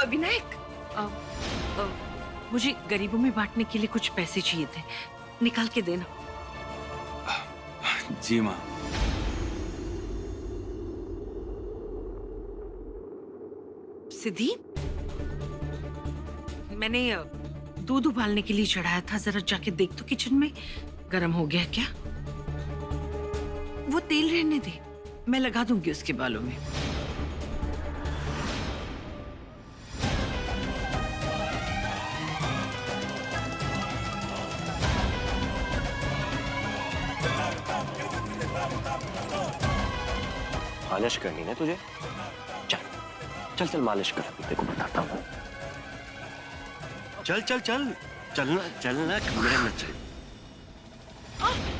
विनायक, मुझे गरीबों में बांटने के लिए कुछ पैसे चाहिए थे, निकाल के देना। जी माँ। सिद्धि, मैंने दूध उबालने के लिए चढ़ाया था, जरा जाके देख तो किचन में गर्म हो गया क्या। वो तेल रहने दे, मैं लगा दूंगी उसके बालों में। मालिश करनी है तुझे? चल चल चल मालिश कर, तेरे को बताता हूँ। चल चल चल चलना चलना, कमरे में चल।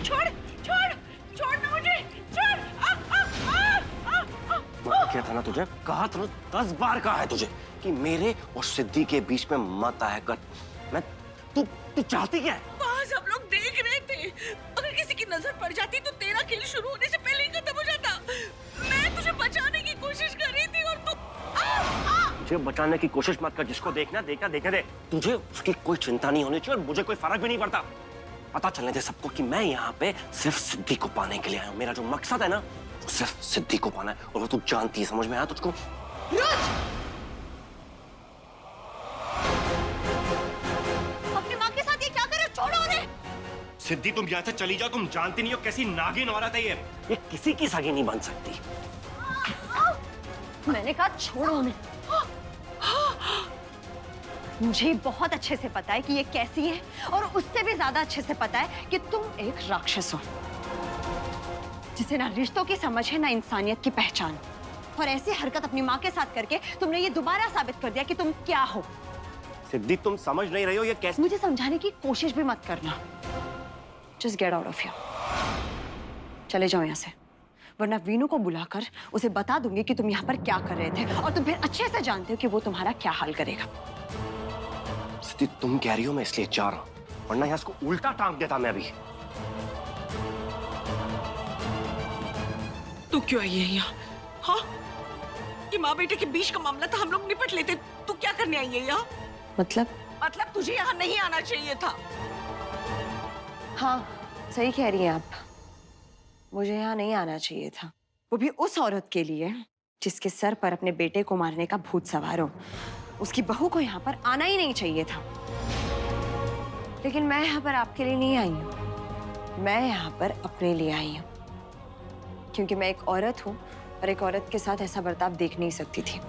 छोड़ छोड़ छोड़ ना मुझे, छोड़। मैं क्या था ना तुझे, कहा था ना 10 बार कहा है तुझे कि मेरे और सिद्धि के बीच में मत आया कर। मैं तू चाहती क्या है? वहाँ सब लोग देख रहे थे, अगर किसी की नजर पड़ जाती तो तेरा खेल शुरू होने से पहले ही खत्म हो जाता। मैं तुझे बचाने की कोशिश कर रही थी और तू मुझे बचाने की कोशिश मत कर, जिसको देखना देखना देखने दे। तुझे उसकी कोई चिंता नहीं होनी चाहिए और मुझे कोई फर्क भी नहीं पड़ता। पता चलने दे सबको कि मैं यहाँ पे सिर्फ सिद्धि को पाने के लिए आया हूँ। मेरा जो मकसद है ना, वो सिर्फ सिद्धि को पाना है, और वो तू जानती है। समझ में आया तुझको? अपनी माँ के साथ ये क्या कर रहे हो? छोड़ो उन्हें। सिद्धि तुम यहाँ से चली जाओ, तुम जानती नहीं हो कैसी नागिन औरत है ये किसी की सगी नहीं बन सकती। मैंने कहा छोड़ो उन्हें। मुझे बहुत अच्छे से पता है कि ये कैसी है, और उससे भी ज्यादा अच्छे से पता है कि तुम एक राक्षस हो, जिसे ना रिश्तों की समझ है ना इंसानियत की पहचान। और ऐसी हरकत अपनी माँ के साथ करके तुमने ये दोबारा साबित कर दिया कि तुम क्या हो। सिद्धि तुम समझ नहीं रही हो ये कैसे। मुझे समझाने की कोशिश भी मत करना। Just get out of here. चले जाओ यहाँ से, वरना वीनू को बुलाकर उसे बता दूंगी कि तुम यहाँ पर क्या कर रहे थे, और तुम फिर अच्छे से जानते हो कि वो तुम्हारा क्या हाल करेगा। सिद्धि तुम कह रही हो मैं इसलिए जा रहा हूँ, वरना यहाँ इसको उल्टा टांग देता मैं अभी। तू क्यों आई है यहाँ? हाँ, ये माँ बेटे के बीच का मामला था, हम लोग निपट लेते। तू क्या करने आई है यहाँ? मतलब तुझे यहाँ नहीं आना चाहिए था। हाँ, सही कह रही हैं आप, मुझे यहाँ नहीं आना चाहिए था, वो भी उस औरत के लिए जिसके सर पर अपने बेटे को मारने का भूत सवार हो। उसकी बहू को यहाँ पर आना ही नहीं चाहिए था। लेकिन मैं यहाँ पर आपके लिए नहीं आई हूँ, मैं यहाँ पर अपने लिए आई हूँ, क्योंकि मैं एक औरत हूँ और एक औरत के साथ ऐसा बर्ताव देख नहीं सकती थी।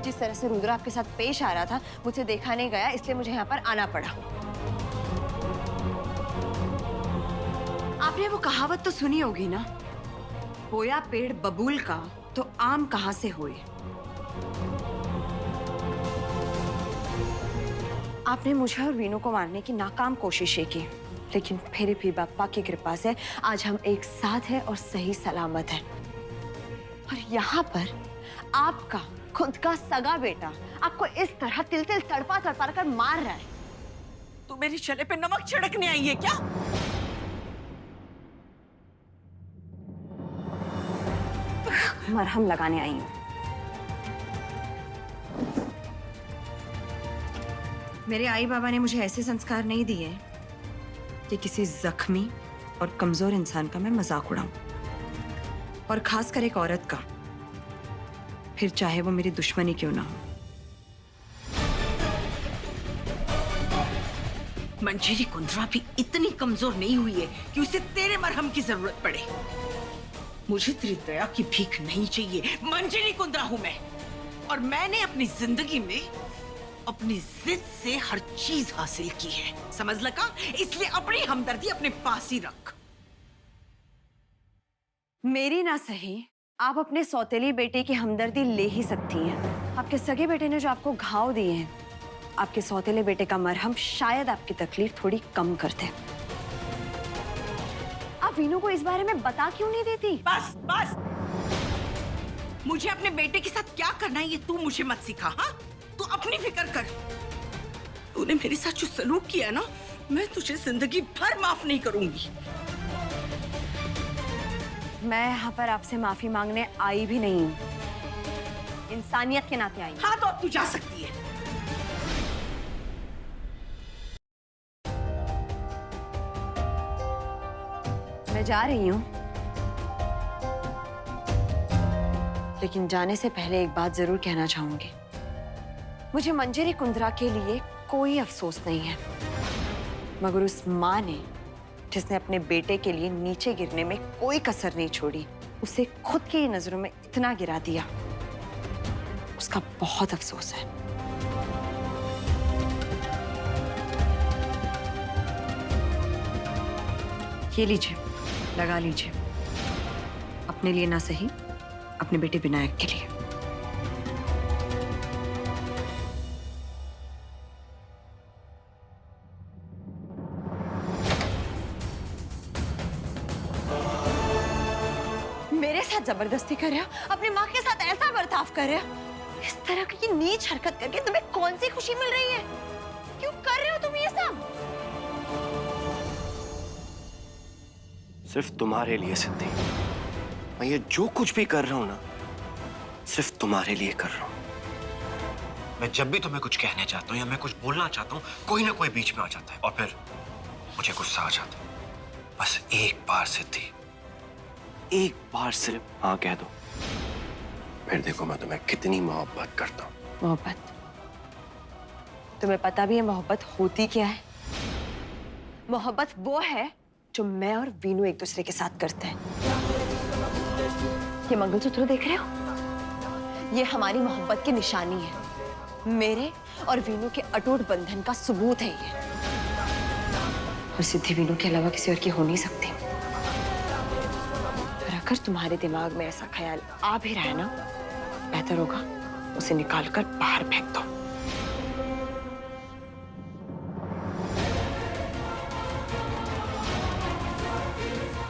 जिस तरह से रुद्र आपके साथ पेश आ रहा था, मुझे देखा नहीं गया, इसलिए मुझे यहाँ पर आना पड़ा। आपने वो कहावत तो सुनी होगी ना, होया पेड़ बबूल का तो आम कहां से होए। आपने मुझे और वीनू को मारने की नाकाम कोशिशें की, लेकिन फिर भी बाप्पा की कृपा से आज हम एक साथ हैं और सही सलामत हैं। और यहाँ पर आपका खुद का सगा बेटा आपको इस तरह तिल तिल तड़पा तड़पा कर मार रहा है। तू मेरे चले पे नमक छिड़कने आई है क्या? मरहम लगाने आई हूँ। मेरे आई बाबा ने मुझे ऐसे संस्कार नहीं दिए कि किसी जख्मी और कमजोर इंसान का मैं मजाक उड़ाऊं, और खासकर एक औरत का, फिर चाहे वो मेरी दुश्मनी क्यों ना हो। मंजरी कुंद्रा भी इतनी कमजोर नहीं हुई है कि उसे तेरे मरहम की जरूरत पड़े। मुझे तेरी दया की भीख नहीं चाहिए। मंजरी कुंद्रा हूं मैं, और मैंने अपनी जिंदगी में अपनी जिद से हर चीज हासिल की है, समझ लगा? इसलिए अपनी हमदर्दी अपने पास ही रख। मेरी ना सही, आप अपने सौतेली बेटे की हमदर्दी ले ही सकती हैं। आपके सगे बेटे ने जो आपको घाव दिए हैं, आपके सौतेले बेटे का मरहम शायद आपकी तकलीफ थोड़ी कम कर दे। आप वीनू को इस बारे में बता क्यों नहीं देती? बस बस, मुझे अपने बेटे के साथ क्या करना है ये तू मुझे मत सिखा। हाँ, तू अपनी फिक्र कर। तूने मेरे साथ जो सलूक किया ना, मैं तुझे जिंदगी भर माफ नहीं करूंगी। मैं यहाँ पर आपसे माफी मांगने आई भी नहीं हूँ। इंसानियत के नाते आई हूँ। हाँ, तो अब तू जा सकती है। मैं जा रही हूँ, लेकिन जाने से पहले एक बात जरूर कहना चाहूंगी। मुझे मंजरी कुंद्रा के लिए कोई अफसोस नहीं है, मगर उस माँ ने जिसने अपने बेटे के लिए नीचे गिरने में कोई कसर नहीं छोड़ी, उसे खुद की नजरों में इतना गिरा दिया, उसका बहुत अफसोस है। ये लीजिए, लगा लीजिए, अपने लिए ना सही, अपने बेटे विनायक के लिए। मेरे साथ जबरदस्ती कर रहे हो, अपनी माँ के साथ ऐसा बर्ताव कर रहे हो। इस तरह की नीच हरकत करके तुम्हें कौन सी खुशी मिल रही है? क्यों कर रहे हो तुम ये सब? सिर्फ तुम्हारे लिए सिद्धि। मैं ये जो कुछ भी कर रहा हूं ना, सिर्फ तुम्हारे लिए कर रहा हूं। मैं जब भी तुम्हें कुछ कहने चाहता हूँ या मैं कुछ बोलना चाहता हूँ, कोई ना कोई बीच में आ जाता है और फिर मुझे गुस्सा आ जाता है। बस एक बार सिद्धि, एक बार सिर्फ हाँ कह दो, फिर देखो मैं तुम्हें कितनी मोहब्बत करता हूँ। मोहब्बत? तुम्हें पता भी है मोहब्बत होती क्या है? मोहब्बत वो है जो मैं और वीनू एक दूसरे के साथ करते हैं। ये मंगलसूत्र देख रहे हो? ये हमारी मोहब्बत की निशानी है। मेरे और वीनू के अटूट बंधन का सबूत है ये। और सिद्धि वीनू के अलावा किसी और की हो नहीं सकती। और अगर तुम्हारे दिमाग में ऐसा ख्याल आ भी रहा है ना, बेहतर होगा उसे निकालकर बाहर फेंक दो।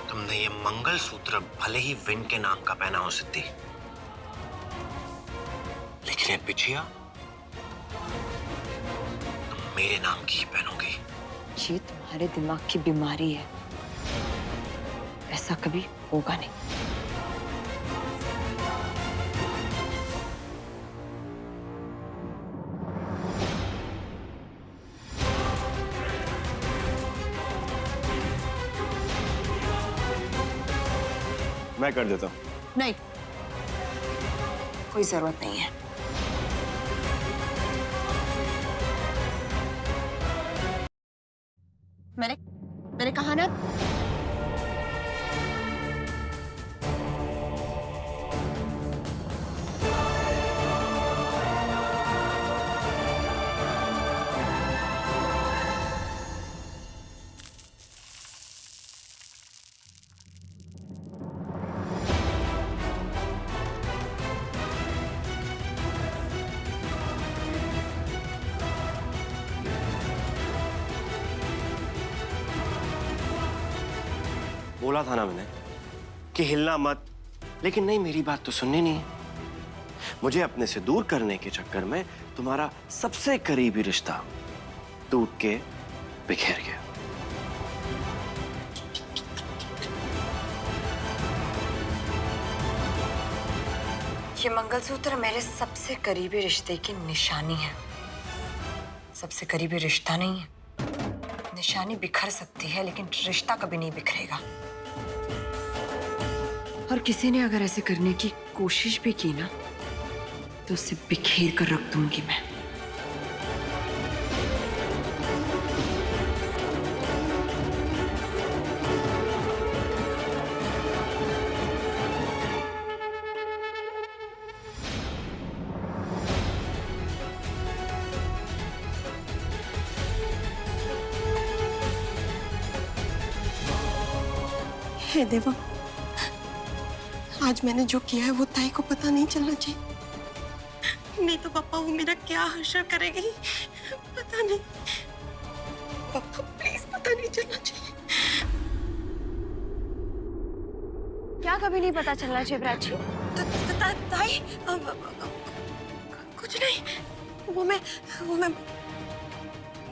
तुमने ये मंगलसूत्र भले ही विन के नाम का पहना हो सिद्धि, लेकिन ये बिछिया तुम मेरे नाम की ही पहनोगी। ये तुम्हारे दिमाग की बीमारी है, ऐसा कभी होगा नहीं। मैं कर देता हूँ। नहीं, कोई जरूरत नहीं है। मैंने कहा ना, बोला था ना मैंने कि हिलना मत, लेकिन नहीं, मेरी बात तो सुननी नहीं है। मुझे अपने से दूर करने के चक्कर में तुम्हारा सबसे करीबी रिश्ता टूट के बिखेर गया। ये मंगलसूत्र मेरे सबसे करीबी रिश्ते की निशानी है। सबसे करीबी रिश्ता नहीं है। निशानी बिखर सकती है, लेकिन रिश्ता कभी नहीं बिखरेगा। और किसी ने अगर ऐसे करने की कोशिश भी की ना, तो उसे बिखेर कर रख दूंगी मैं। हे देवा, आज मैंने जो किया है वो ताई को पता नहीं चलना चाहिए। नहीं तो पापा वो मेरा क्या हश्र करेगी, पता नहीं। पापा प्लीज, पता नहीं चलना चाहिए। क्या कभी नहीं पता चलना चाहिए प्राची? ताई, कुछ नहीं। वो मैं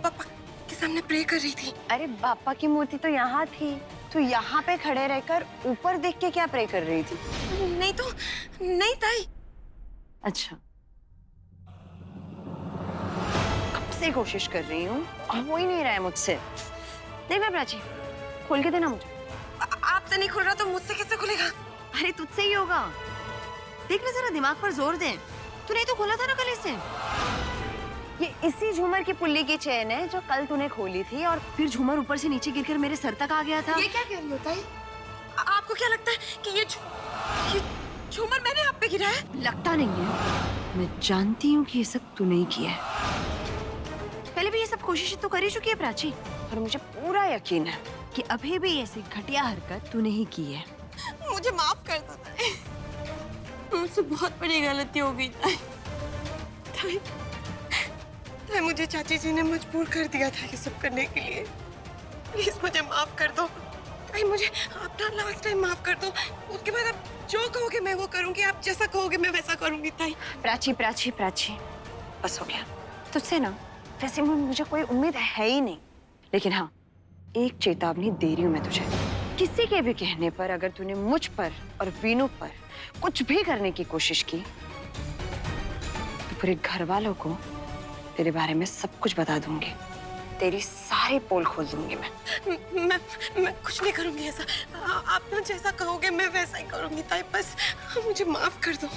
पापा के सामने प्रे कर रही थी। अरे बापा की मूर्ति तो यहाँ थी, तू यहाँ पे खड़े रहकर ऊपर देख के क्या प्रे कर रही थी? नहीं ताई। अच्छा, से कोशिश कर रही हूँ और हो ही नहीं रहा है मुझसे। देख ना प्राची, खोल के देना मुझे। आपसे नहीं खुल रहा तो मुझसे कैसे खुलेगा? अरे तुझसे ही होगा। देख ना, जरा दिमाग पर जोर दे। तूने तो खोला था ना कल इसे। ये इसी झूमर की पुल्ली की चेन है जो कल तूने खोली थी और फिर झूमर ऊपर से नीचे गिरकर मेरे सर तक आ गया था। ये क्या कह रही होता है? आपको क्या लगता है कि ये झूमर मैंने आप पे गिरा है? लगता नहीं है, मैं जानती हूँ कि ये सब तूने ही किया है। पहले भी ये सब कोशिशें तो कर ही चुकी है प्राची, और मुझे पूरा यकीन है कि अभी भी ऐसी घटिया हरकत तूने ही की है। मुझे माफ कर दो ताई। मुझसे बहुत बड़ी गलती हो गई ताई। ताई मुझे चाची जी ने मजबूर कर दिया था ये सब करने के लिए। प्लीज मुझे माफ कर दो ताई, मुझे अपना लास्ट टाइम माफ कर दो। उसके बाद आप जो कहोगे मैं वो करूंगी, आप जैसा कहोगे मैं वैसा करूंगी ताई। प्राची प्राची प्राची, बस हो गया तुझसे ना। वैसे मुझे कोई उम्मीद है ही नहीं, लेकिन हाँ, एक चेतावनी दे रही हूँ मैं तुझे। किसी के भी कहने पर अगर तूने मुझ पर और वीनू पर कुछ भी करने की कोशिश की तो पूरे घर वालों को तेरे बारे में सब कुछ बता दूंगी। तेरी सारी पोल खोल दूंगी मैं कुछ नहीं करूंगी ऐसा। आप ना जैसा कहोगे मैं वैसा ही करूंगी ताई, बस मुझे माफ कर दो।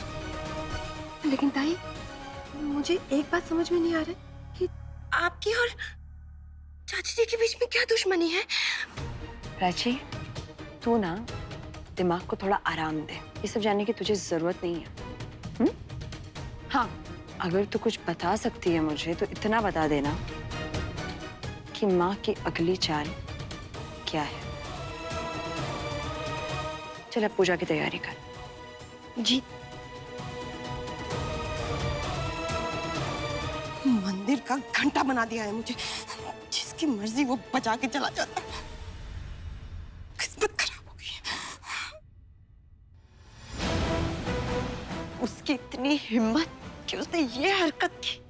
लेकिन ताई, मुझे एक बात समझ में नहीं आ रही कि आपकी और चाची जी के बीच में क्या दुश्मनी है? प्राची, तू ना दिमाग को थोड़ा आराम दे। ये सब जानने की तुझे जरूरत नहीं है। हाँ, अगर तू कुछ बता सकती है मुझे तो इतना बता देना कि माँ की अगली चाल क्या है। चल अब पूजा की तैयारी कर। जी। मंदिर का घंटा बना दिया है मुझे। जिसकी मर्जी वो बजा के चला जाता है। किस्मत खराब हो गई है। उसकी इतनी हिम्मत कि उसने ये हरकत की।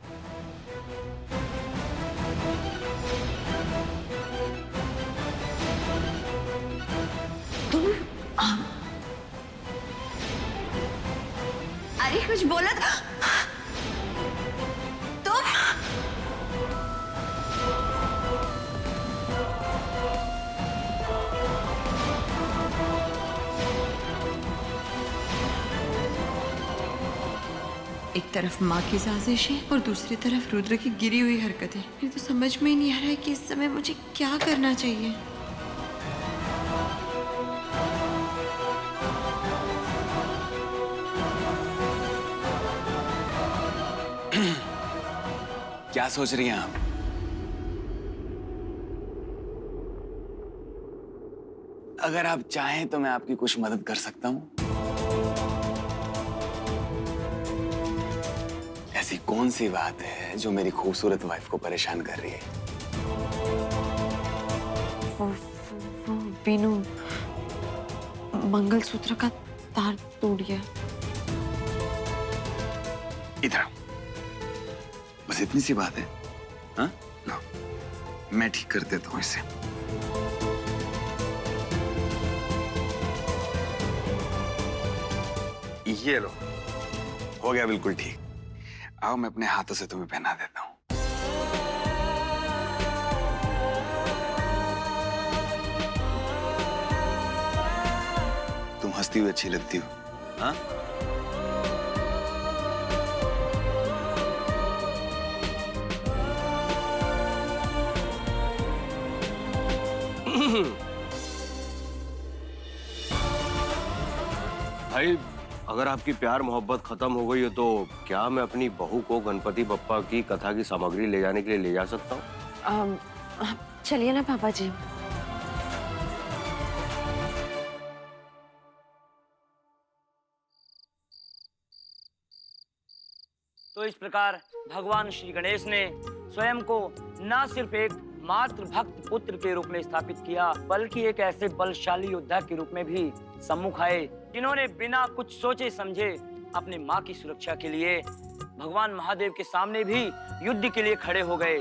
तुम अरे कुछ बोला था तुम? एक तरफ माँ की साजिशें और दूसरी तरफ रुद्र की गिरी हुई हरकतें। मुझे तो समझ में ही नहीं आ रहा है कि इस समय मुझे क्या करना चाहिए। क्या सोच रही हैं आप? अगर आप चाहें तो मैं आपकी कुछ मदद कर सकता हूं। ऐसी कौन सी बात है जो मेरी खूबसूरत वाइफ को परेशान कर रही है? वो वीनू मंगलसूत्र का तार टूट गया। इधर आओ। बस इतनी सी बात है। हाँ? लो, मैं ठीक कर देता हूँ इसे। ये लो, हो गया बिल्कुल ठीक। आओ, मैं अपने हाथों से तुम्हें पहना देता हूँ। तुम हंसती हुई अच्छी लगती हो। हाँ? भाई, अगर आपकी प्यार मोहब्बत खत्म हो गई है तो क्या मैं अपनी बहू को गणपति बप्पा की कथा की सामग्री ले जाने के लिए ले जा सकता हूँ? चलिए ना पापा जी। तो इस प्रकार भगवान श्री गणेश ने स्वयं को न सिर्फ एक मात्र भक्त पुत्र के रूप में स्थापित किया, बल्कि एक ऐसे बलशाली योद्धा के रूप में भी सम्मुख आए, जिन्होंने बिना कुछ सोचे समझे अपने माँ की सुरक्षा के लिए भगवान महादेव के सामने भी युद्ध के लिए खड़े हो गए।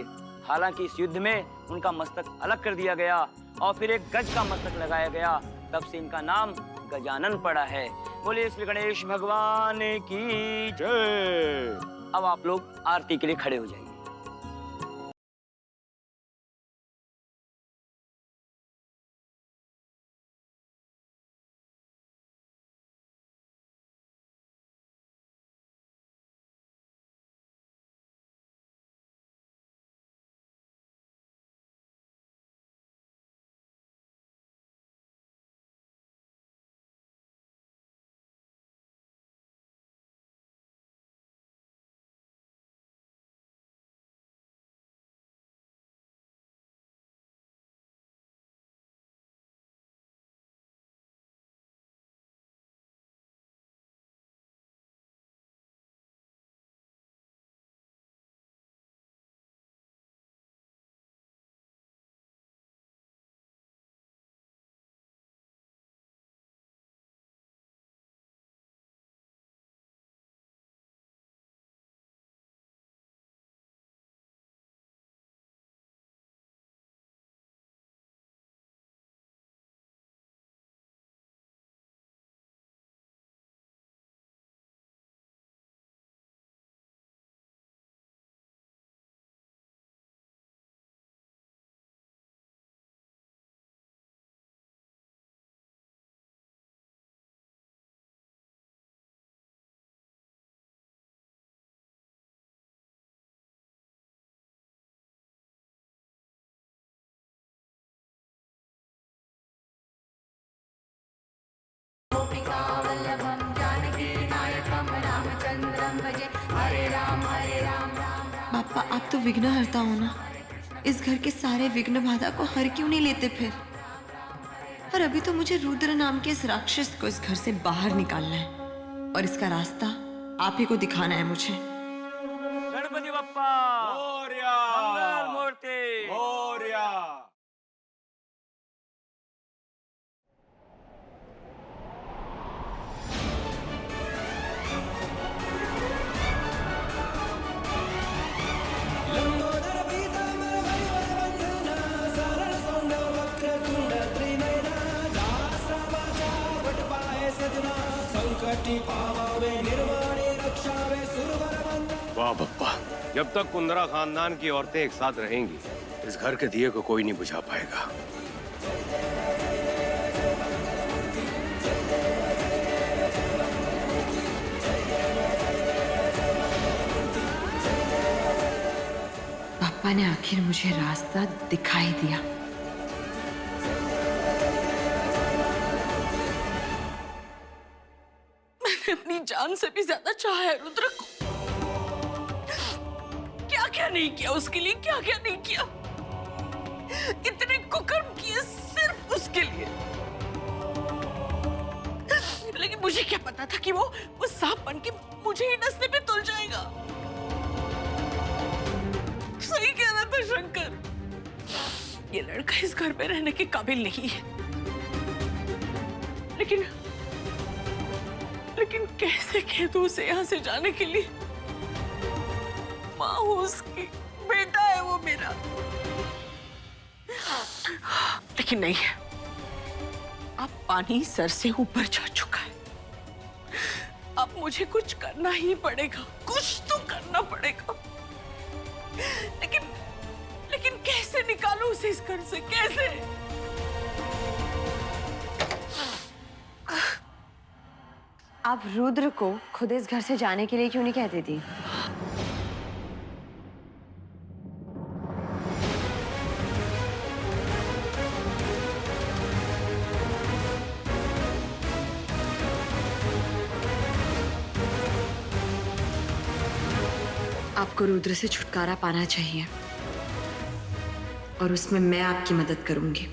हालांकि इस युद्ध में उनका मस्तक अलग कर दिया गया और फिर एक गज का मस्तक लगाया गया, तब से इनका नाम गजानन पड़ा है। बोलिए श्री गणेश भगवान की जय। अब आप लोग आरती के लिए खड़े हो जाइए। पापा आप तो विघ्न हरता हो ना, इस घर के सारे विघ्न बाधा को हर क्यों नहीं लेते फिर? और अभी तो मुझे रुद्र नाम के इस राक्षस को इस घर से बाहर निकालना है और इसका रास्ता आप ही को दिखाना है मुझे। गणपति बप्पा मंगल मूर्ति। वाह बप्पा, जब तक कुंदरा खानदान की औरतें एक साथ रहेंगी, इस घर के दिए को कोई नहीं बुझा पाएगा। पापा ने आखिर मुझे रास्ता दिखाई दिया। मैंने अपनी जान से भी ज्यादा चाहा है रुद्र को। क्या क्या नहीं किया उसके लिए, क्या क्या नहीं किया। इतने कुकर्म किए सिर्फ उसके लिए। लेकिन मुझे क्या पता था कि वो सांप बन के मुझे ही डसने पे तुल जाएगा। सही कह रहा था शंकर, ये लड़का इस घर में रहने के काबिल नहीं है। लेकिन कैसे कह दूं उसे यहाँ से जाने के लिए? माँ हूँ उसकी, बेटा है वो मेरा। लेकिन नहीं, अब पानी सर से ऊपर जा चुका है। अब मुझे कुछ करना ही पड़ेगा, कुछ तो करना पड़ेगा। लेकिन कैसे निकालूं उसे इस घर से, कैसे? आप रुद्र को खुद इस घर से जाने के लिए क्यों नहीं कहती थी? आपको रुद्र से छुटकारा पाना चाहिए और उसमें मैं आपकी मदद करूंगी।